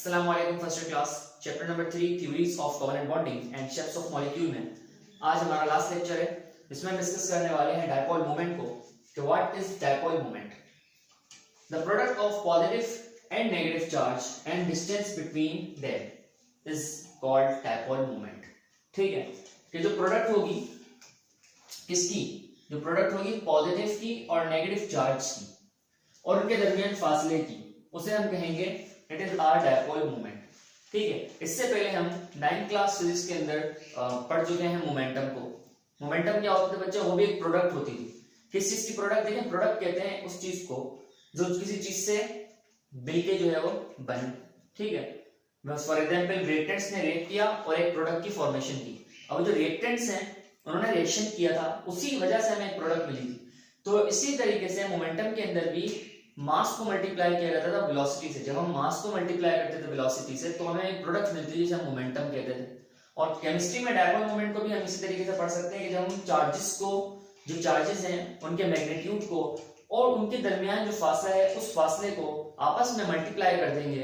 अस्सलाम वालेकुम first class chapter number 3 theories of covalent bonding and shapes of molecule में आज हमारा लास्ट लेक्चर है। इसमें हम डिस्कस करने वाले हैं डायपोल मोमेंट को कि what is dipole moment. The product of positive and negative charge and distance between them is called dipole moment. ठीक है, कि जो प्रोडक्ट होगी किसकी, जो प्रोडक्ट होगी पॉजिटिव की और नेगेटिव चार्ज की और उनके दरमियान फासले की, उसे हम कहेंगे it is are dipole moment. ठीक है, इससे पहले हम 9th क्लास फिजिक्स के अंदर पढ़ चुके हैं मोमेंटम को। मोमेंटम क्या होता है बच्चा, वो भी एक प्रोडक्ट होती थी। किस चीज की प्रोडक्ट, देखें प्रोडक्ट कहते हैं उस चीज को जो किसी चीज से मिलके जो है वो बने। ठीक है, फॉर एग्जाम्पल रिएक्टेंट्स ने रिएक्ट किया और एक प्रोडक्ट की फॉर्मेशन की। अब जो रिएक्टेंट्स हैं उन्होंने रिएक्शन किया था, उसी वजह से हमें एक प्रोडक्ट मिली थी। तो इसी तरीके से मोमेंटम के अंदर भी मास को मल्टीप्लाई किया जाता था वेलोसिटी से। जब हम मास को मल्टीप्लाई करते थे वेलोसिटी से तो हमें एक प्रोडक्ट मिलती थी जिसे हम मोमेंटम कहते थे। और केमिस्ट्री में डायपोल मोमेंट को भी हम इसी तरीके से पढ़ सकते हैं कि जब हम चार्जेस को, जो चार्जेस हैं उनके मैग्नीट्यूड को और उनके दरमियान जो फासला है उस फासले को आपस में मल्टीप्लाई कर देंगे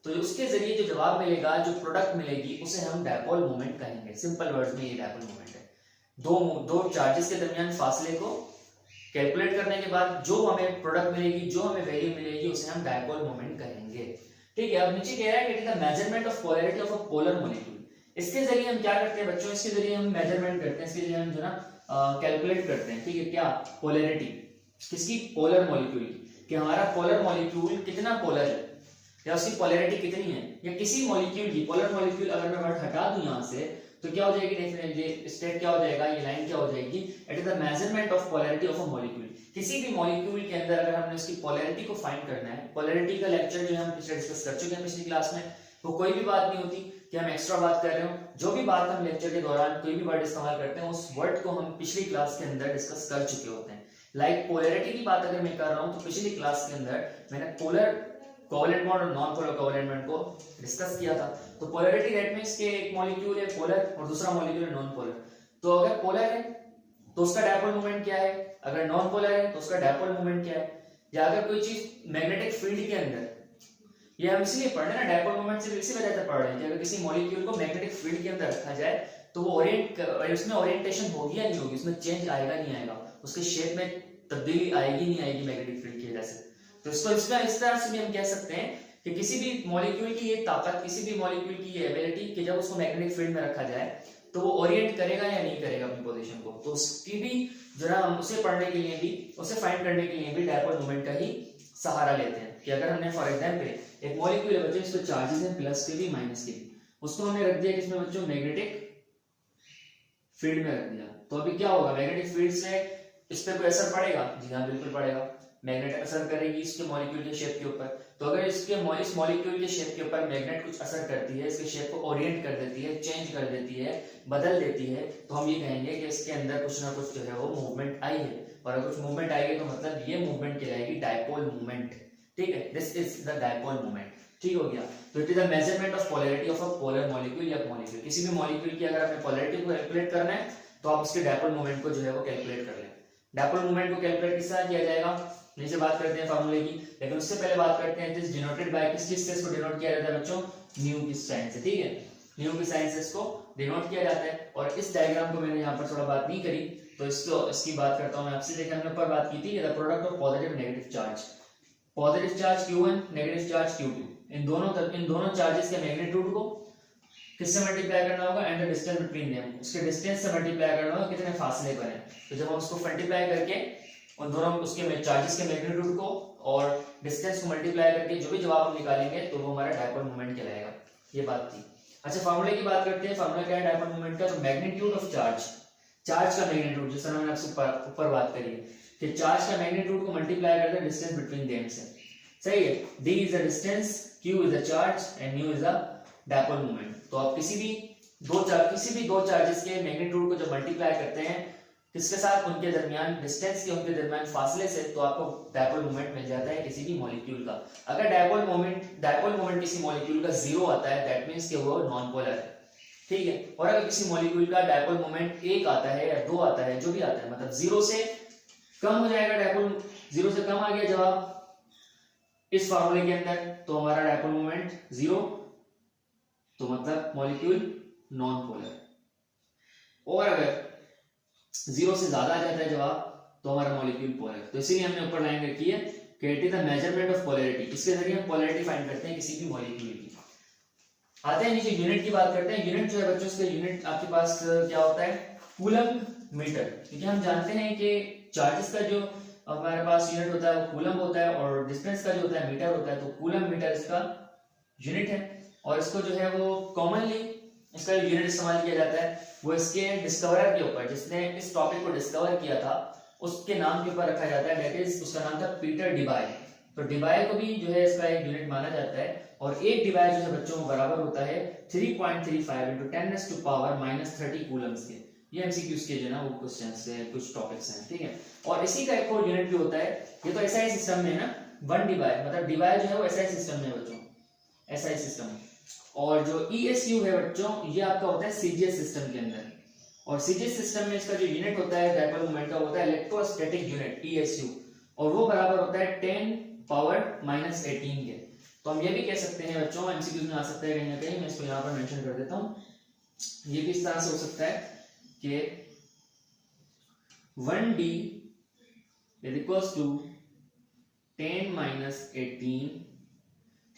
तो उसके जरिए जो जवाब मिलेगा, जो प्रोडक्ट मिलेगी, उसे हम डायपोल मोमेंट कहेंगे। सिंपल वर्ड्स में ये डायपोल मोमेंट है। दो चार्जेस के दरमियान फासले को कैलकुलेट करने के बाद जो हमें प्रोडक्ट मिलेगी, जो हमें वैल्यू मिलेगी, उसे हम डायपोल मोमेंट कहेंगे। ठीक है, अब नीचे कह रहा है कि it is the measurement of polarity of a polar molecule. इसके जरिए हम क्या करते हैं बच्चों, इसके जरिए हम मेजरमेंट करते हैं, इसके जरिए हम जो ना कैलकुलेट करते हैं। ठीक है, क्या पोलैरिटी किसकी, पोलर मॉलिक्यूल की, कि हमारा पोलर मॉलिक्यूल कितना पोलर है या उसकी पोलैरिटी कितनी है। या किसी मॉलिक्यूल की पोलर मॉलिक्यूल अगर मैं वर्ड हटा दूं यहां से तो क्या हो जाएगी, डेफिनेटली स्टेट क्या हो जाएगा, ये लाइन क्या हो जाएगी, it is the measurement of polarity of a molecule. किसी भी मॉलिक्यूल के अंदर अगर हमने उसकी पोलैरिटी को फाइंड करना है, पोलैरिटी का लेक्चर जो हम पिछले डिस्कस कर चुके हैं पिछली क्लास में, वो कोई भी बात नहीं होती कि हम एक्स्ट्रा बात कर रहे हो। जो भी बात हम लेक्चर के दौरान कोई भी वर्ड इस्तेमाल करते हैं उस वर्ड को हम पिछली क्लास के अंदर डिस्कस कर चुके होते हैं। लाइक पोलैरिटी की बात अगर मैं कर रहा हूं तो पिछली क्लास के अंदर मैंने पोलर कोवेलेंट बॉन्ड और नॉन पोलर कोवेलेंट बॉन्ड को डिस्कस किया था। तो पोलैरिटी दैट मींस के एक मॉलिक्यूल है पोलर और दूसरा मॉलिक्यूल है नॉन पोलर। तो अगर पोलर है तो उसका डायपोल मोमेंट क्या है, अगर नॉन पोलर है तो उसका डायपोल मोमेंट क्या है। या अगर कोई चीज मैग्नेटिक फील्ड के अंदर, ये हम इसलिए पढ़ रहे हैं ना, डायपोल मोमेंट से इसी वजह से पढ़ रहे हैं कि अगर किसी मॉलिक्यूल को मैग्नेटिक फील्ड के अंदर रखा जाए तो वो उसमें ओरिएंटेशन होगी या नहीं होगी, उसमें चेंज आएगा नहीं आएगा, उसके शेप में तब्दीली आएगी नहीं आएगी मैग्नेटिक फील्ड की वजह से। तो इसको इस तरह से भी हम कह सकते हैं कि किसी भी मॉलिक्यूल की ये ताकत, किसी भी मॉलिक्यूल की ये एबिलिटी कि जब उसको मैग्नेटिक फील्ड में रखा जाए तो वो ओरिएंट करेगा या नहीं करेगा अपनी पोजीशन को। तो उसकी भी जरा हम उसे पढ़ने के लिए भी, उसे फाइंड करने के लिए भी डायपोल मोमेंट का ही सहारा लेते हैं। कि अगर हमने फॉर एग्जांपल एक मॉलिक्यूल है बच्चों, इस पे चार्जेस हैं प्लस के भी माइनस के भी, उसको हमने रख दिया किसमें बच्चों, मैग्नेटिक फील्ड में रख दिया। तो अभी क्या होगा, मैग्नेटिक फील्ड से इस पे कोई असर पड़ेगा? जी हाँ, बिल्कुल पड़ेगा। मैग्नेट असर करेगी इसके मॉलिक्यूल के शेप के ऊपर। तो अगर इस मॉलिक्यूल के शेप के ऊपर मैग्नेट कुछ असर करती है, इसके शेप को ओरिएंट कर देती है, चेंज कर देती है, बदल देती है, तो हम ये कहेंगे कि इसके अंदर कुछ ना कुछ जो है वो मूवमेंट आई है। और अगर कुछ मूवमेंट आएगी तो मतलब ये मूवमेंट कहलाएगी डायपोल मूवमेंट। ठीक है, this is the dipole movement. ठीक हो गया। तो it is the measurement of polarity of a polar molecule या मॉलिक्यूल। किसी भी मॉलिक्यूल की अगर आपने पोलैरिटी को कैलकुलेट करना है तो आप उसके डायपोल मूवमेंट को जो है वो कैलकुलेट कर लें। डायपोल मूवमेंट को कैलकुलेट किस तरह किया जाएगा, नीचे बात करते हैं फार्मूले की, लेकिन उससे पहले बात करते हैं दिस डिनोटेड बाय, किस चीज से इसको डिनोट किया जाता है बच्चों, न्यू की साइन से। ठीक है, न्यू की साइन से इसको डिनोट किया जाता है। और इस डायग्राम को मैंने यहाँ पर थोड़ा बात नहीं करी तो इसकी बात करता हूँ मैं आपसे। देखिए हमने ऊपर बात की थी the product of positive negative charge, positive charge Q1, negative charge Q2, इन दोनों चार्जेस के मैग्नीट्यूड को किससे मल्टीप्लाई करना होगा, and the distance between them, उसके डिस्टेंस से मल्टीप्लाई करना होगा कितने फासले पर है। तो जब हम उसको मल्टीप्लाई करके उन दोनों उसके चार्जेस के मैग्नीट्यूड को और डिस्टेंस को मल्टीप्लाई करके जो भी जवाब हम निकालेंगे तो वो हमारा डायपोल मोमेंट कहलाएगा। ये बात थी। अच्छा, फार्मूले की बात करते हैं। फार्मूला क्या है डायपोल मोमेंट का, तो मैग्नीट्यूड ऑफ चार्ज, चार्ज का मैग्नीट्यूड, जिस तरह मैंने आपसे ऊपर बात करी है कि चार्ज का मैग्नीट्यूड को मल्टीप्लाई करते हैं डिस्टेंस बिटवीन देम से। सही है, d is the distance, q is the charge and u is the dipole moment. तो आप किसी भी दो चार्जेस के मैग्नीट्यूड को जब मल्टीप्लाई करते हैं किसके साथ, उनके दरमियान डिस्टेंस के, उनके दरमियान फासले से, तो आपको डायपोल मोमेंट मिल जाता है किसी भी मॉलिक्यूल का। अगर डायपोल मोमेंट किसी मॉलिक्यूल का 0 आता है दैट मींस कि वो नॉन पोलर है। ठीक है, और अगर किसी मॉलिक्यूल का डायपोल मोमेंट 1 आता है या 2 आता है, जो भी आता है, मतलब 0 से कम हो जाएगा डायपोल, 0 से कम आ गया जवाब इस फार्मूले के अंदर, तो हमारा डायपोल मोमेंट 0, तो मतलब मॉलिक्यूल नॉन पोलर। और अगर 0 से ज्यादा आ जाता है जवाब तो हमारा मॉलिक्यूल पोलर। तो इसीलिए हमने ऊपर लाइन रखी है कि it is the measurement of polarity. इसके जरिए हम पोलैरिटी फाइंड करते हैं किसी भी मॉलिक्यूल की। आते हैं नीचे यूनिट की बात करते हैं। यूनिट जो है बच्चों, इसका यूनिट आपके पास क्या होता है, कूलम मीटर। क्योंकि हम जानते हैं कि चार्जेस का जो हमारे पास यूनिट होता है वो कूलम होता है और डिस्टेंस का जो होता है मीटर होता है। तो कूलम मीटर इसका यूनिट है और इसको जो है वो कॉमनली इसका यूनिट इस्तेमाल किया जाता है वो इसके डिस्कवरर के ऊपर, जिसने इस टॉपिक को डिस्कवर किया था उसके नाम के ऊपर रखा जाता है। दैट इज, उसका नाम था पीटर डिबाय। तो डिबाय को भी जो है इसका एक यूनिट माना जाता है और एक डिबाय जो है बच्चों को बराबर होता है 3.35 into 10⁻³ कूलम्स के। ये एमसीक्यूज के जो ना वो क्वेश्चंस है, कुछ टॉपिक्स हैं, ठीक है। और इसी का एक और यूनिट भी होता है, ये तो एसआई सिस्टम में है ना, 1 डिबाय, मतलब डिबाय जो है वो एसआई सिस्टम में है बच्चों, एसआई सिस्टम। और जो ईएसयू है बच्चों, ये आपका होता है सीजीएस सिस्टम के अंदर। और सीजीएस सिस्टम में इसका जो यूनिट होता है डायपोल मोमेंट का होता है इलेक्ट्रोस्टैटिक यूनिट, ईएसयू, और वो बराबर होता है 10⁻⁻18 के। तो हम ये भी कह सकते हैं बच्चों, एमसीक्यूज में आ सकता है कहीं ना कहीं, मैं इसको यहाँ पर मेंशन कर देता हूँ। ये भी इस तरह से हो सकता है कि 1D = 10⁻18,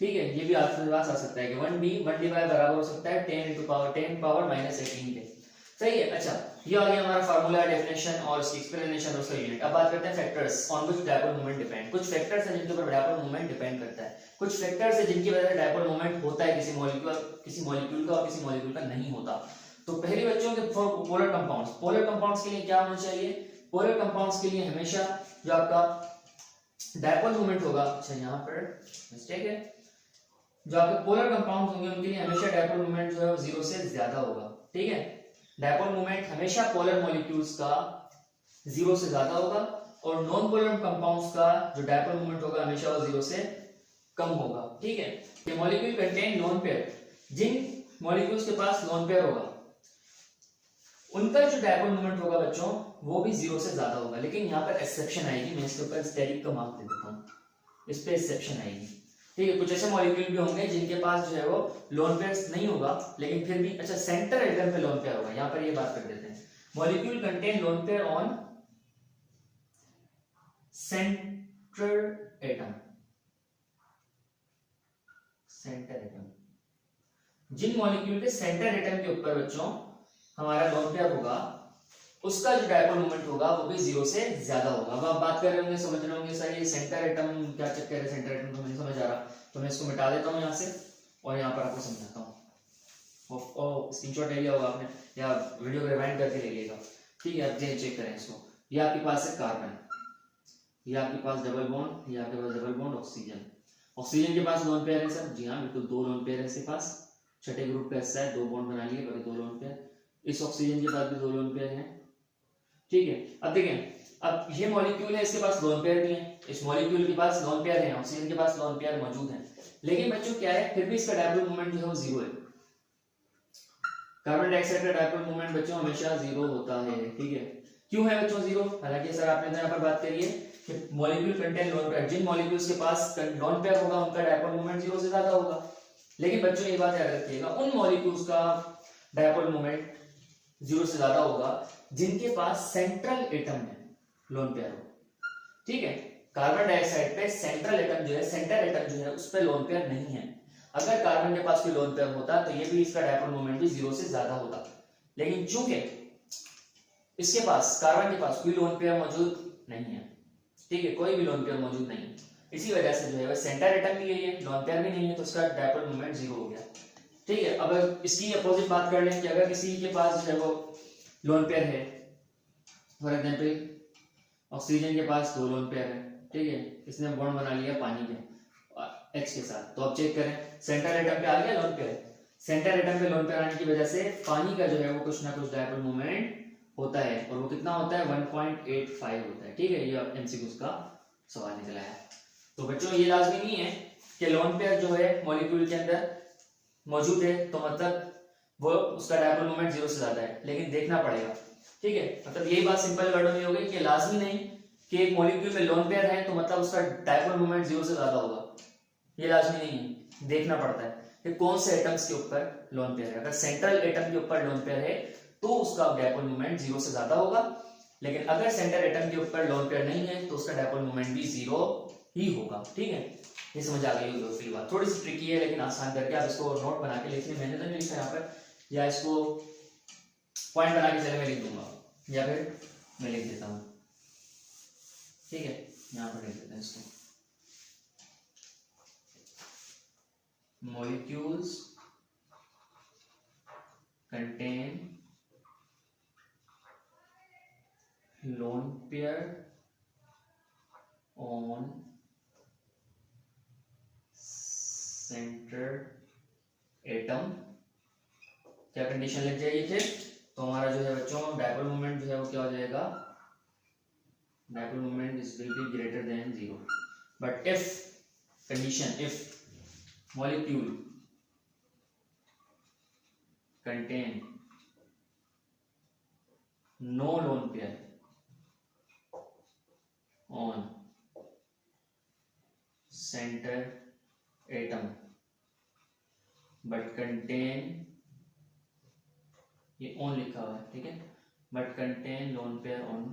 ठीक है। ये भी आपके पास आ सकता है कि 1D बराबर हो सकता है 10⁻⁻18 के। सही है। अच्छा, ये आ गया हमारा फार्मूला, डेफिनेशन और उसकी एक्सप्लेनेशन और उसका यूनिट। अब बात करते हैं factors on which dipole moment depend. कुछ फैक्टर्स हैं जिनके ऊपर डायपोल मोमेंट डिपेंड करता है। कुछ फैक्टर्स हैं जिनकी वजह से डायपोल मोमेंट होता है किसी मॉलिक्यूल का और किसी मॉलिक्यूल का नहीं होता। तो पहले बच्चों के पोलर कंपाउंड्स, पोलर कंपाउंड्स के लिए क्या होना चाहिए, पोलर कंपाउंड्स के लिए हमेशा जो आपका डायपोल मोमेंट होगा, अच्छा यहाँ पर मिस्टेक है, जो आपके पोलर कंपाउंड होंगे उनके लिए हमेशा डायपोल मोमेंट जो है 0 से ज्यादा होगा, ठीक है। डायपोल मोमेंट हमेशा पोलर मॉलिक्यूल्स का 0 से ज्यादा होगा और नॉन पोलर कंपाउंड्स का जो डायपोल मोमेंट होगा हमेशा वो 0 से कम होगा, ठीक है। ये मॉलिक्यूल कंटेन लोन पेयर, जिन मॉलिक्यूल्स के पास लोन पेयर होगा उनका जो डायपोल मोमेंट होगा बच्चों वो भी 0 से ज्यादा होगा। लेकिन यहाँ पर एक्सेप्शन आएगी, मैं इसके ऊपर स्टेरिक का मार्क दे देता हूँ, इस पे एक्सेप्शन आएगी, ठीक है। कुछ ऐसे मॉलिक्यूल भी होंगे जिनके पास जो है वो लोन पेयर नहीं होगा लेकिन फिर भी, अच्छा, सेंटर एटम पे लोन पेयर होगा। यहाँ पर ये बात कर देते हैं, molecule contain lone pair on centre atom, centre atom. जिन मॉलिक्यूल के सेंटर एटम के ऊपर बच्चों हमारा लोन पेयर होगा उसका जो डायपोल मोमेंट होगा वो भी 0 से ज्यादा होगा। अब आप बात कर रहे होंगे, समझ रहे होंगे सर ये सेंटर एटम क्या चक्कर है, सेंटर एटम तो नहीं समझ आ रहा, तो मैं इसको मिटा देता हूँ यहाँ से और यहाँ पर आपको समझाता हूँ। स्क्रीनशॉट ले लिया होगा आपने या वीडियो को रिवाइंड करके ले लीजिएगा, ठीक है। आप चेक करें इसको, ये आपके पास है कार्बन, ये आपके पास डबल बॉन्ड, ये आपके पास डबल बॉन्ड ऑक्सीजन। ऑक्सीजन के पास लोन पेयर है सर, जी हाँ बिल्कुल, 2 लोन पेयर है इसके पास, छठे ग्रुप का हिस्सा है, 2 बॉन्ड बना लिए, 2 लोन पेयर। इस ऑक्सीजन के पास भी 2 लोन पेयर है, ठीक है। अब देखें, अब ये मॉलिक्यूल है, इसके पास लोन पेयर नहीं है, इस मॉलिक्यूल के पास लोन पेयर है, ऑक्सीजन के पास लोन पेयर मौजूद है, लेकिन बच्चों क्या है, फिर भी इसका डायपोल मोमेंट जो है वो 0 है। कार्बन डाइऑक्साइड का डायपोल मोमेंट बच्चों हमेशा 0 होता है, ठीक है। क्यों है बच्चों 0? हालांकि सर आपने यहाँ पर बात करी है कि मॉलिक्यूल कंटेन लोन पेयर, जिन मॉलिक्यूल्स के पास लोन पेयर होगा उनका डायपोल मोमेंट 0 से ज्यादा होगा। लेकिन बच्चों ये बात याद रखिएगा, उन मॉलिक्यूल्स का डायपोल मोमेंट 0 से ज्यादा होगा जिनके पास सेंट्रल एटम में लोन पेयर हो, ठीक है। कार्बन डाइऑक्साइड पे सेंट्रल एटम जो है, सेंटर एटम जो है उस पे लोन पेयर नहीं है। अगर कार्बन के पास कोई लोन पेयर होता तो ये भी इसका डायपोल मोमेंट भी 0 से ज्यादा होता, लेकिन चूंकि इसके पास, कार्बन के पास कोई लोन पेयर मौजूद नहीं है, ठीक है, कोई भी लोन पेयर मौजूद नहीं है, इसी वजह से जो है सेंटर एटम भी यही है, लोन पेयर भी नहीं है, तो उसका डायपोल मोमेंट 0 हो गया, ठीक है। अब इसकी अपोजिट बात कर लें कि अगर किसी के पास जो है वो लोन पेयर है, फॉर एग्जांपल ऑक्सीजन के पास 2 लोन पेयर है, ठीक है, इसने बॉन्ड बना लिया पानी के H के साथ, तो अब चेक करें सेंटर एटम पे आ गया लोन पेयर। सेंटर एटम पे लोन पेयर आने की वजह से पानी का जो है वो कुछ ना कुछ डायपोल मोमेंट होता है, और वो कितना होता है, 1.85 होता है, ठीक है। ये एमसीक्यूज का सवाल निकला है। तो बच्चों ये लाजमी नहीं है कि लोन पेयर जो है मॉलिक्यूल के अंदर मौजूद है तो मतलब वो उसका डायपोल मोमेंट 0 से ज्यादा है, लेकिन देखना पड़ेगा, ठीक है। मतलब यही बात सिंपल वर्डों में हो गई कि लाजमी नहीं कि एक मॉलिक्यूल में लोन पेयर है तो मतलब उसका डायपोल मोमेंट 0 से ज्यादा होगा, ये लाजमी नहीं है, देखना पड़ता है। कि कौन से एटम्स के ऊपर लोन पेयर है। अगर सेंट्रल एटम के ऊपर लोन पेयर है तो उसका डायपोल मोमेंट 0 से ज्यादा होगा, लेकिन अगर सेंट्रल एटम के ऊपर लोन पेयर नहीं है तो उसका डायपोल मोमेंट भी 0 ही होगा। ठीक है, ये समझ आ गई होगी दूसरी बात। थोड़ी सी ट्रिकी है लेकिन आसान करके आप इसको नोट बना के लिखिए। मैंने तो नहीं लिखा यहाँ पर, या इसको पॉइंट बना के चले मैं लिख दूंगा, या फिर मैं लिख देता हूँ। ठीक है, यहाँ पर लिख देते हैं इसको। molecules contain lone pair on center atom। क्या कंडीशन लग जाएगी फिर? तो हमारा जो है बच्चों डायपोल मोमेंट जो है वो क्या हो जाएगा, dipole moment is will be greater than 0। But if condition, if molecule contain no lone pair on center atom but contain, ये on लिखा हुआ है, ठीक है, but contain lone pair on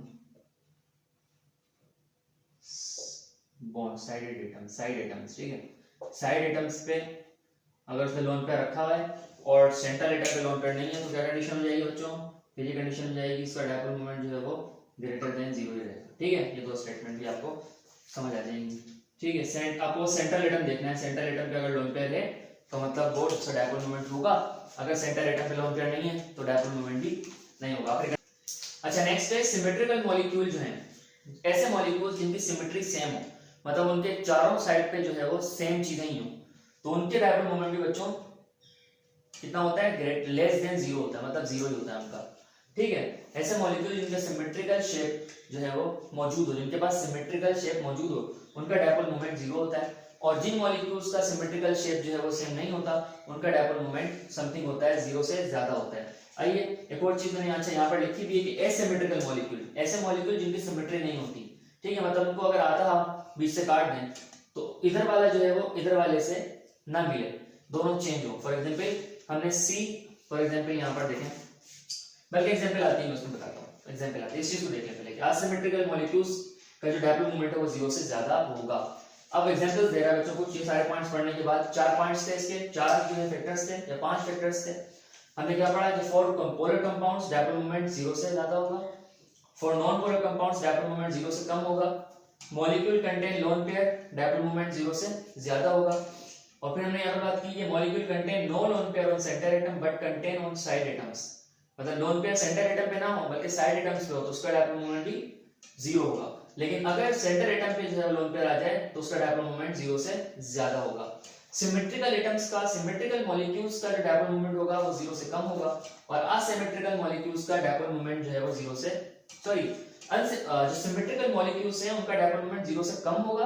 bond sided atoms, side atoms। ठीक है, side atoms पे अगर उसने लोन पेयर रखा हुआ है और सेंट्रल एटम पे लोन पेयर नहीं है तो क्या कंडीशन हो जाएगी बच्चों? फिर ये कंडीशन हो जाएगी इसका डायपोल मोमेंट जो है वो ग्रेटर देन 0 ही रहेगा। ठीक है, ये दो स्टेटमेंट भी आपको समझ आ जाएंगी। ठीक है, आपको सेंट्रल एटम देखना है। सेंट्रल एटम पे अगर लोन पेयर है तो मतलब वो उसका डायपोल मोमेंट होगा, अगर सेंट्रल एटम पे लोन पेयर नहीं है तो डायपोल मोमेंट भी नहीं होगा। अच्छा, नेक्स्ट है सिमेट्रिकल मॉलिक्यूल जो है, ऐसे मॉलिक्यूल जिनकी सिमेट्री सेम हो, मतलब उनके चारों साइड पे जो है वो सेम चीजें ही हो, तो उनके डायपोल मोमेंट भी बच्चों कितना होता है? ग्रेट लेस देन 0 होता है, मतलब 0 ही होता है उनका। ठीक है, ऐसे मॉलिक्यूल जिनका सिमेट्रिकल शेप जो है वो मौजूद हो, जिनके पास सिमेट्रिकल शेप मौजूद हो, उनका डायपोल मोमेंट 0 होता है। और जिन मॉलिक्यूल्स का सिमेट्रिकल शेप जो है वो सेम नहीं होता, उनका डायपोल मोमेंट समथिंग होता है 0 से ज्यादा होता है। आइए एक और चीज मैंने अच्छा यहाँ पर लिखी भी है कि एसिमेट्रिकल मॉलिक्यूल, ऐसे मॉलिक्यूल जिनकी सिमेट्री नहीं होती। ठीक है, मतलब उनको अगर आधा बीच से काट दें तो इधर वाला जो है वो इधर वाले से ना मिले, दोनों चेंज हो। फॉर एग्जांपल हमने सी, फॉर एग्जांपल यहाँ पर देखें, बल्कि एग्जांपल आती है मैं उसमें बताता हूँ। एग्जांपल आती है, इस चीज को देख लें पहले कि असिमेट्रिकल मॉलिक्यूल्स का जो डायपोल मोमेंट है वो 0 से ज्यादा होगा। अब एग्जांपल्स दे रहा है बच्चों को, ये सारे पॉइंट्स पढ़ने के बाद 4 पॉइंट्स थे इसके, 4 जो है फैक्टर्स थे या 5 फैक्टर्स थे। हमने क्या पढ़ा कि for polar compounds dipole moment 0 से ज्यादा होगा, for non polar compounds dipole moment 0 से कम होगा, molecule contain lone pair dipole moment 0 से ज्यादा होगा। और फिर हमने यहाँ पर बात की कि molecule contain no lone pair on centre atom but contain on side atoms, मतलब लोन पेयर सेंटर एटम पे ना हो बल्कि साइड एटम्स पे हो तो उसका डायपोल मोमेंट भी 0 होगा। लेकिन अगर सेंटर एटम पे जो है लोन पेयर आ जाए तो उसका डायपोल मोमेंट 0 से ज्यादा होगा। सिमेट्रिकल एटम्स का, सिमेट्रिकल मॉलिक्यूल्स का जो डायपोल मोमेंट होगा वो 0 से कम होगा, और असिमेट्रिकल मॉलिक्यूल्स का डायपोल मोमेंट जो है वो 0 से जो सिमेट्रिकल मॉलिक्यूल्स हैं उनका डायपोल मोमेंट 0 से कम होगा,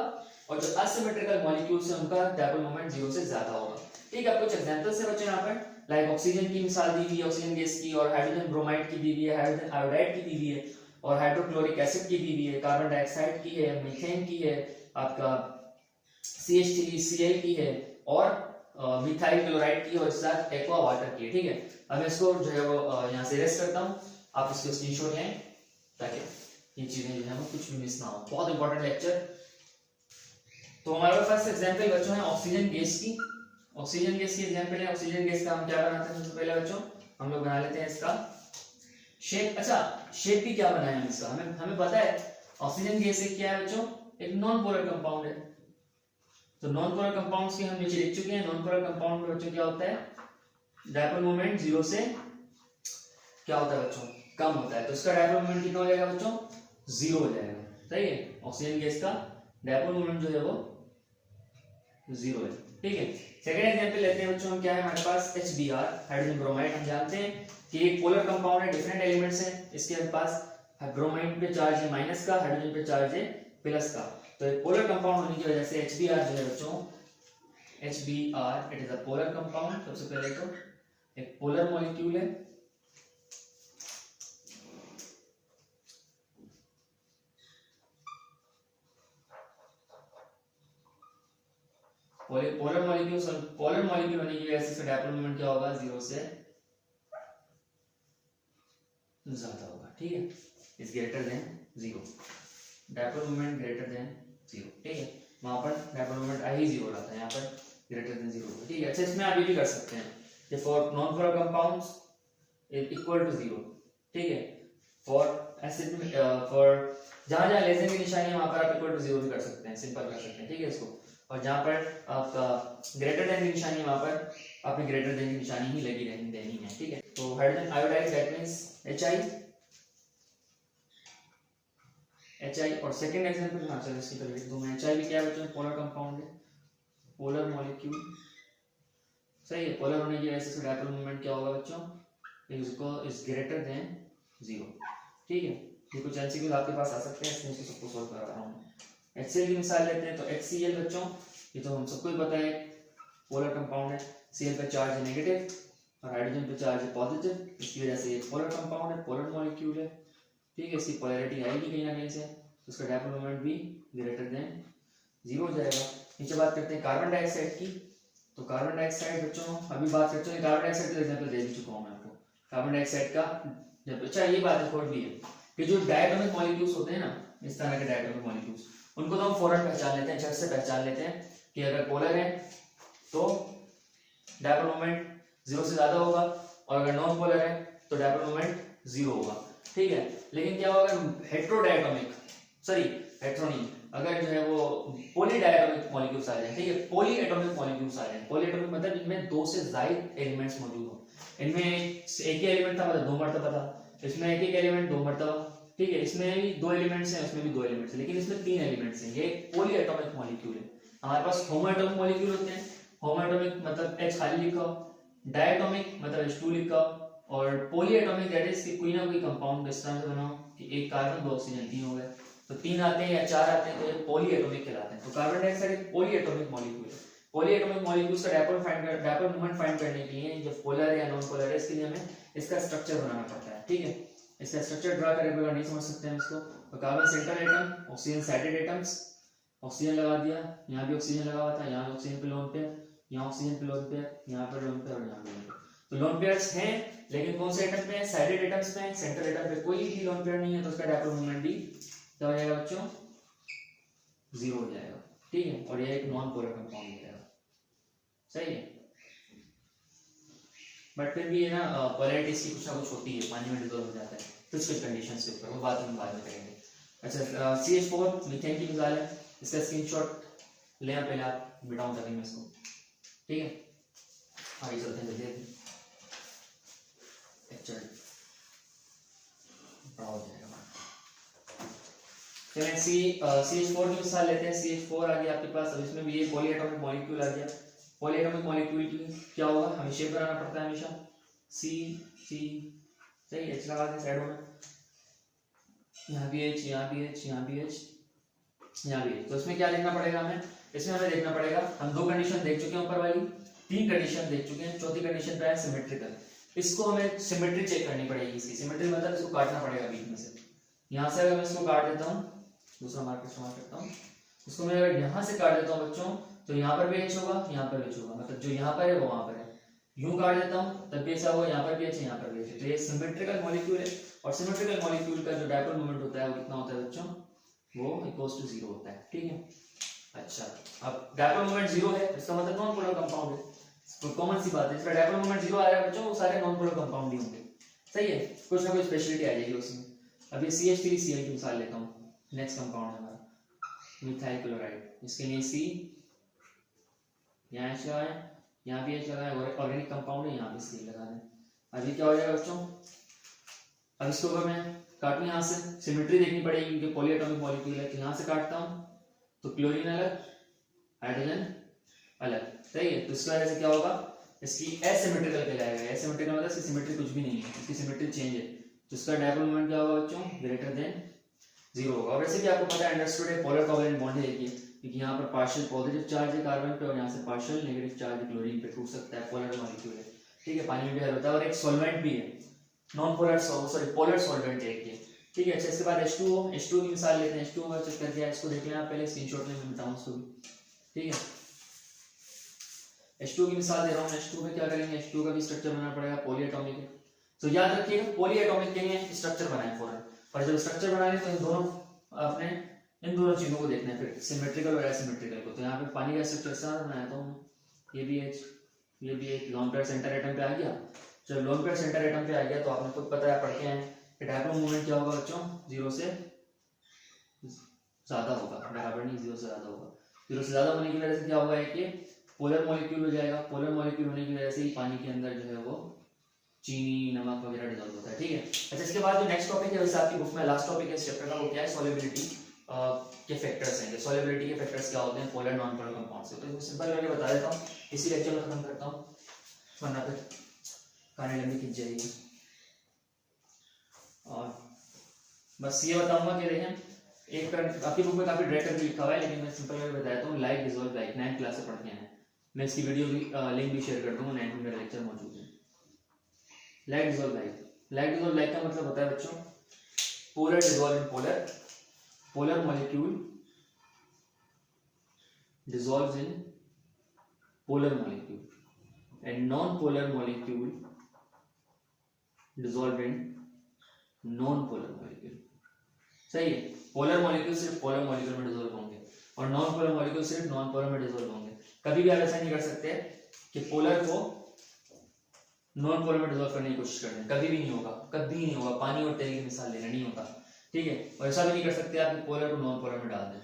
और जो असिमेट्रिकल मॉलिक्यूल्स हैं उनका डायपोल मोमेंट 0 से ज्यादा होगा। ठीक है, कुछ एग्जांपल्स है बच्चों यहाँ पर, लाइक ऑक्सीजन की मिसाल दी हुई है, ऑक्सीजन गैस की, और हाइड्रोजन ब्रोमाइड की दी हुई है, हाइड्रोजन आयोडाइड की दी हुई है, और हाइड्रोक्लोरिक एसिड की दी हुई है, कार्बन डाइऑक्साइड की है, मीथेन की है, आपका CH3Cl की है, और मिथाइल क्लोराइड की, और इसके साथ एक्वा वाटर की है। ठीक है, अब मैं इसको जो है वो यहाँ से रेस्ट करता हूँ, आप इसको स्क्रीनशॉट लें ताकि ये चीजें जो है वो कुछ भी मिस ना हो। बहुत इंपॉर्टेंट लेक्चर। तो हमारे पास एग्जांपल बच्चों है ऑक्सीजन गैस की, ऑक्सीजन गैस की एग्जांपल है। ऑक्सीजन गैस का हम क्या बनाते हैं सबसे पहले बच्चों, हम लोग बना लेते हैं इसका शेप। अच्छा, शेप भी क्या बनाए हम इसका, हमें पता है ऑक्सीजन गैस एक क्या है बच्चों, एक नॉन पोलर कंपाउंड है। तो नॉन पोलर कंपाउंड्स की हम नीचे लिख चुके हैं। नॉन पोलर कंपाउंड में बच्चों क्या होता है, डायपोल मोमेंट 0 से क्या होता है बच्चों, कम होता है। तो इसका डायपोल मोमेंट कितना हो जाएगा बच्चों, 0 हो जाएगा। सही है, ऑक्सीजन गैस का डायपोल मोमेंट जो है वो 0 है। ठीक है, सेकंड एग्जांपल लेते हैं बच्चों हम, क्या है हमारे पास HBr, हाइड्रोजन ब्रोमाइड। हम जानते हैं कि एक पोलर कंपाउंड है, डिफरेंट एलिमेंट्स हैं। इसके पास ब्रोमाइड पे चार्ज है माइनस का, हाइड्रोजन पे चार्ज है प्लस का। तो एक पोलर कंपाउंड होने की वजह से HBr जो है बच्चों, HBr it is a polar compound. सबसे पहले तो एक पोलर मॉलिक्यूल है, पोलर मॉलिक्यूल होने की वजह से इसका डायपोल मोमेंट क्या होगा, 0 से ज्यादा होगा, ठीक है, is greater than 0, dipole moment greater than 0, ठीक है, वहां पर डायपोल मोमेंट आई 0 रहा था, यहाँ पर ग्रेटर देन 0, ठीक है। अच्छा, इसमें आप ये भी कर सकते हैं कि for non polar compounds is equal to 0, ठीक है, फॉर एसिड में फॉर जहां जहां लेस देन की निशानी है वहां पर आप इक्वल टू 0 भी कर सकते हैं, सिंपल कर सकते हैं, ठीक है इसको, और जहां पर आपका ग्रेटर देन की निशानी है वहां पर आपने ग्रेटर देन की निशानी ही लगी रहनी देनी है, ठीक है। तो hydrogen iodide that means HI और सेकंड एग्जांपल हां चलो इसकी तरह लिख दूं मैं, HI भी क्या है बच्चों, पोलर कंपाउंड है, पोलर मॉलिक्यूल, सही है, पोलर होने की वजह से इसका डायपोल मोमेंट क्या होगा बच्चों, इज ग्रेटर देन 0, ठीक है। ये कुछ एमसीक्यूज आपके पास आ सकते हैं, इसमें से सबको सॉल्व करा रहा हूं। HCl की मिसाल लेते हैं, तो HCl बच्चों ये तो हम सबको ही पता है पोलर कंपाउंड है, Cl पे चार्ज है नेगेटिव और हाइड्रोजन पे चार्ज है पॉजिटिव, इसकी वजह से ये पोलर कंपाउंड है, पोलर मॉलिक्यूल है, ठीक है, इसकी पोलैरिटी आएगी कहीं ना कहीं से, तो इसका डायपोल मोमेंट भी ग्रेटर देन 0 हो जाएगा। नीचे बात करते हैं कार्बन डाइऑक्साइड की, तो कार्बन डाइऑक्साइड बच्चों अभी बात करते हैं, कार्बन डाइऑक्साइड का एग्जांपल दे चुका हूं मैं आपको, कार्बन डाइऑक्साइड का जब, अच्छा ये बात एक और भी है कि जो डायटोमिक मॉलिक्यूल्स होते हैं ना, इस तरह के डायटोमिक मॉलिक्यूल्स, उनको तो हम फौरन पहचान लेते हैं, झट से पहचान लेते हैं कि अगर पोलर है तो डायपोल मोमेंट 0 से ज्यादा होगा, और अगर नॉन पोलर है तो डायपोल मोमेंट 0 होगा, ठीक है। लेकिन क्या होगा हेट्रोडायटोमिक, सॉरी हेट्रोनिक, अगर जो है वो पॉलीडायटोमिक मॉलिक्यूल्स आ जाए, ठीक है, पॉलीएटॉमिक मॉलिक्यूल्स आ जाए, पॉलीएटॉमिक मतलब इनमें 2 से ज्यादा एलिमेंट्स मौजूद हो, इनमें एक ही एलिमेंट था मतलब 2 मर्तबा था, इसमें एक एक एलिमेंट 2 मर्तबा, ठीक है, इसमें भी 2 एलिमेंट्स हैं, इसमें भी 2 एलिमेंट्स हैं, लेकिन इसमें 3 एलिमेंट्स हैं, ये पॉलीएटॉमिक मॉलिक्यूल है। हमारे पास होमोएटॉमिक मॉलिक्यूल होते हैं, होमोएटॉमिक मतलब H खाली लिखा, डायटोमिक मतलब H2 लिखा, और पॉलीएटॉमिक दैट इज कि कोई ना कोई कंपाउंड इस तरह से बनाओ कि एक कार्बन 2 ऑक्सीजन 3 हो गए, तो 3 आते हैं या 4 आते हैं तो ये पॉलीएटॉमिक कहलाते हैं। तो कार्बन डाइऑक्साइड एक पॉलीएटॉमिक मॉलिक्यूल है, पॉलीएटॉमिक मॉलिक्यूल्स का डायपोल मोमेंट फाइंड करने के लिए जो पोलर है या नॉन पोलर है, इसके लिए हमें इसका स्ट्रक्चर बनाना पड़ता है, ठीक है। इसका स्ट्रक्चर ड्रा करे बगैर नहीं समझ सकते हम इसको, तो carbon central atom, oxygen sided atoms, oxygen लगा दिया, यहाँ भी ऑक्सीजन लगा हुआ था, यहाँ ऑक्सीजन पे लोन पेयर, यहाँ ऑक्सीजन पे लोन पेयर, यहाँ पर लोन पेयर और यहाँ पे लोन पेयर, तो लोन पेयर्स हैं, लेकिन कौन से एटम पे हैं, साइडेड एटम्स पे हैं, सेंट्रल एटम पे कोई भी लोन पेयर नहीं है, तो उसका डायपोल मोमेंट भी क्या हो जाएगा बच्चों, 0 हो जाएगा, ठीक है, और ये एक नॉन पोलर कंपाउंड हो जाएगा, सही है। बट फिर भी ये ना पोलैरिटी इसकी कुछ ना कुछ होती है, पानी में डिसॉल्व हो जाता है कुछ कुछ कंडीशंस के ऊपर, वो बात हम बाद में करेंगे। अच्छा, CH4 मीथेन की मिसाल है, इसका स्क्रीनशॉट ले पहले आप मिटाऊं ताकि मैं इसको, ठीक है, आगे चलते हैं, जल्दी चल बड़ा हो जाएगा। चलें CH4 की मिसाल लेते हैं, CH4 आ गया आपके पास, अब इसमें भी ये पॉलीएटॉमिक मॉलिक्यूल आ गया, पॉलीएटॉमिक मॉलिक्यूल की क्या होगा, हमें शेप बनाना पड़ता है हमेशा, C सही, H लगा दें साइडों में, यहाँ भी H, यहाँ भी H, यहाँ भी H, यहाँ भी H, तो इसमें क्या लिखना पड़ेगा हमें, इसमें हमें देखना पड़ेगा, हम 2 कंडीशन देख चुके हैं ऊपर वाली, 3 कंडीशन देख चुके हैं, चौथी कंडीशन पे है सिमेट्रिकल, इसको हमें सिमेट्री चेक करनी पड़ेगी, इसकी सिमेट्री मतलब इसको काटना पड़ेगा बीच में से, यहाँ से अगर मैं इसको काट देता हूँ, दूसरा मार्कर इस्तेमाल करता हूँ, इसको मैं अगर यहाँ से काट देता हूँ बच्चों, तो यहाँ पर भी H होगा, यहाँ पर भी H होगा, मतलब जो यहाँ पर है वो वहाँ पर है, यूं काट देता हूँ तब भी ऐसा होगा, यहाँ पर भी H है, यहाँ पर भी H है, तो ये सिमेट्रिकल मॉलिक्यूल है, और सिमेट्रिकल मॉलिक्यूल का जो डायपोल मोमेंट होता है वो कितना होता है बच्चों, वो इक्वल्स टू 0 होता है, ठीक है। अच्छा, अब डायपोल मोमेंट 0 है, इसका मतलब नॉन पोलर कंपाउंड है, तो कॉमन सी बात है, इसका डायपोल मोमेंट 0 आ रहा है बच्चों, वो सारे नॉन पोलर कंपाउंड ही होंगे, सही है, कुछ ना कुछ स्पेशलिटी आ जाएगी उसमें। अब ये CH3Cl की मिसाल लेता हूँ, नेक्स्ट कंपाउंड है हमारा मिथाइल क्लोराइड, इसके लिए C, यहाँ H लगा है, यहाँ भी H लगा है, ऑर्गेनिक कंपाउंड है, यहाँ भी C लगा दें। अभी क्या हो जाएगा बच्चों, अब इसको अगर मैं काटूं यहाँ से, सिमेट्री देखनी पड़ेगी क्योंकि पॉलीएटॉमिक मॉलिक्यूल है, तो यहाँ से काटता हूँ तो क्लोरीन अलग, हाइड्रोजन अलग, सही है, तो इसकी वजह से क्या होगा, इसकी एसिमेट्रिकल कहलाएगा, एसिमेट्रिकल मतलब इसकी सिमेट्री कुछ भी नहीं है, इसकी सिमेट्री चेंज है, तो इसका डायपोल मोमेंट क्या होगा बच्चों, ग्रेटर देन 0 होगा। और वैसे भी आपको पता है, अंडरस्टूड है, पोलर कोवेलेंट बॉन्ड है ये, क्योंकि यहाँ पर पार्शियल पॉजिटिव चार्ज है कार्बन पे और यहाँ से पार्शियल नेगेटिव चार्ज क्लोरीन पे टूट सकता है, पोलर मॉलिक्यूल है, ठीक है, पानी में भी हल होता है, और एक सॉल्वेंट भी है, non polar sorry polar solvent है ये, ठीक है। अच्छा, इसके बाद H2O की मिसाल लेते हैं, H2O का चेक करके इसको देख लेना पहले, स्क्रीनशॉट में मैं बताऊँ उसको भी, ठीक है। H2 की मिसाल दे रहा हूँ, H2 में क्या करेंगे, H2 का भी स्ट्रक्चर बनाना पड़ेगा, पॉलीएटॉमिक है। तो याद रखिएगा पॉलीएटॉमिक के लिए स्ट्रक्चर बनाए फौरन, पर जब स्ट्रक्चर बनाने तो आपने इन दोनों चीजों को देखना है, फिर सिमेट्रिकल और एसिमेट्रिकल को। तो यहाँ पे पानी का स्ट्रक्चर बनाया तो ये भी एक लोन पेयर सेंटर एटम पे आ गया। जब लोन पेयर सेंटर एटम पे आ गया तो आपने खुद पता है, पढ़ के हैं कि डायपोल मोमेंट क्या होगा बच्चों, 0 से ज्यादा होगा, बराबर नहीं 0 से ज्यादा होगा। 0 से ज्यादा होने की वजह से क्या होगा कि पोलर मॉलिक्यूल हो जाएगा, पोलर मॉलिक्यूल होने की वजह से ही पानी के अंदर जो है वो चीनी, नमक वगैरह डिसॉल्व होता है, ठीक है। अच्छा, इसके बाद जो नेक्स्ट टॉपिक है वैसे आपकी बुक में लास्ट टॉपिक है इस चैप्टर का, वो क्या है, सॉल्युबिलिटी के फैक्टर्स हैं। सॉल्युबिलिटी के फैक्टर्स क्या होते हैं पोलर नॉन पोलर कंपाउंड से, तो इसको सिंपल करके बता देता हूँ, इसी लेक्चर में खत्म करता हूँ वरना फिर कहानी लंबी खिंच जाएगी। और बस ये बताऊंगा कि देखें एक आपकी बुक में काफी ड्राई करके लिखा हुआ है, लेकिन मैं सिंपल करके बताता हूँ, like dissolve like 9th class से पढ़ के हैं। मैं इसकी वीडियो भी लिंक भी शेयर कर दूंगा, 9th में मेरा लेक्चर मौजूद है। लाइक डिसॉल्व लाइक का मतलब होता है बच्चों polar dissolve in polar, polar molecule dissolves in polar molecule and non-polar molecule dissolve in non-polar molecule। सही है, पोलर मॉलिक्यूल सिर्फ पोलर मॉलिक्यूल में डिसॉल्व होंगे और नॉन पोलर मॉलिक्यूल सिर्फ नॉन पोलर में डिसॉल्व होंगे। कभी भी आप ऐसा नहीं कर सकते कि पोलर को नॉन पोलर में डिसॉल्व करने की कोशिश कर रहे हैं, कभी भी नहीं होगा, कभी नहीं होगा। पानी और तेल की मिसाल लेना नहीं होता, ठीक है। और ऐसा भी नहीं कर सकते आप पोलर को नॉन पोलर में डाल दें,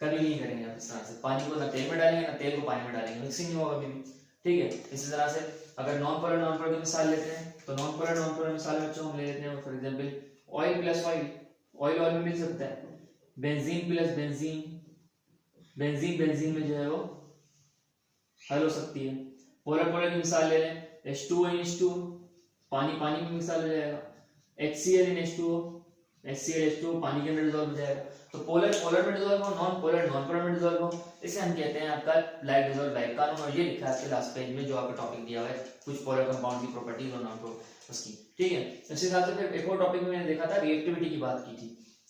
कभी नहीं करेंगे आप इस तरह से। पानी को ना तेल में डालेंगे ना तेल को पानी में डालेंगे, मिक्सिंग नहीं होगा कभी भी, ठीक है। इसी तरह से अगर नॉन पोलर की मिसाल लेते हैं तो नॉन पोलर मिसाल बच्चों हम ले लेते हैं for example oil plus oil में मिल सकता है, बेंजीन प्लस बेंजीन में जो है वो हल हो सकती है। पोलर की मिसाल ले लें, H2 पानी में मिसाल हो जाएगा, HCl in H2 पानी के अंदर डिसॉल्व हो जाएगा। तो पोलर में डिसॉल्व हो, नॉन पोलर में डिसॉल्व हो, इसे हम कहते हैं आपका लाइक डिसॉल्व लाइक कानून। और ये लिखा है आपके लास्ट पेज में जो आपका टॉपिक दिया हुआ है, कुछ पोलर कंपाउंड की प्रॉपर्टीज और नॉन उसकी, ठीक है। इसी हिसाब से फिर एक और टॉपिक में मैंने देखा था, रिएक्टिविटी की बात की थी,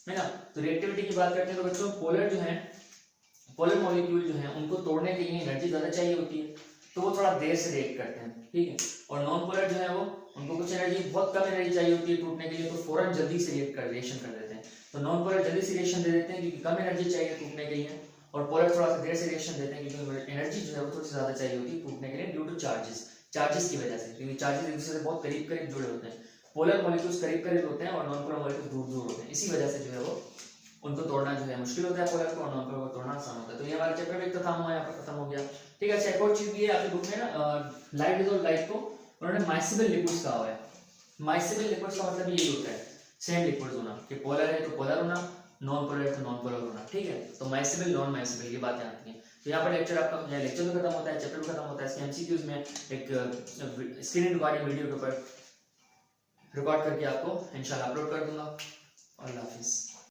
है ना। तो रिएक्टिविटी की बात करते हैं तो बच्चों पोलर मॉलिक्यूल जो है उनको तोड़ने के लिए एनर्जी ज्यादा चाहिए होती है, तो वो थोड़ा देर से रिएक्ट करते हैं, ठीक है। और नॉन पोलर जो है वो उनको कुछ एनर्जी, बहुत कम एनर्जी चाहिए होती है टूटने के लिए, तो फौरन जल्दी से रिएक्शन कर देते हैं। तो नॉन पोलर जल्दी से रिएक्शन दे देते हैं क्योंकि कम एनर्जी चाहिए टूटने के लिए, और पोलर थोड़ा सा देर से रिएक्शन देते हैं क्योंकि एनर्जी जो है वो थोड़ी सी ज्यादा चाहिए होती है टूटने के लिए, ड्यू टू चार्जेस की वजह से, क्योंकि चार्जेस एक दूसरे से बहुत करीब जुड़े होते हैं। पोलर मॉलिक्यूल्स करीब होते हैं और नॉन पोलर मॉलिक्यूल्स दूर होते हैं, इसी वजह से जो है वो उनको तोड़ना जो है मुश्किल होता है पोलर को, और नॉन पोलर को तोड़ना आसान होता है। तो ये हमारा चैप्टर एक खत्म हुआ, यहाँ पर खत्म हो गया, ठीक है। अच्छा, एक और चीज भी है आपकी बुक में ना, लाइट डिसॉल्व लाइट को उन्होंने माइसिबल लिक्विड्स कहा हुआ है। माइसिबल लिक्विड्स का मतलब यही होता है सेम लिक्विड्स होना, कि पोलर है तो पोलर होना, नॉन पोलर है तो नॉन पोलर होना, ठीक है। तो माइसिबल नॉन माइसिबल ये बातें आती हैं। तो यहाँ पर लेक्चर आपका लेक्चर भी खत्म होता है, चैप्टर भी खत्म होता है। इसके एमसीक्यूज में एक स्क्रीन रिकॉर्डिंग वीडियो के ऊपर रिकॉर्ड करके आपको इंशाल्लाह अपलोड कर दूंगा। अल्लाह हाफिज़।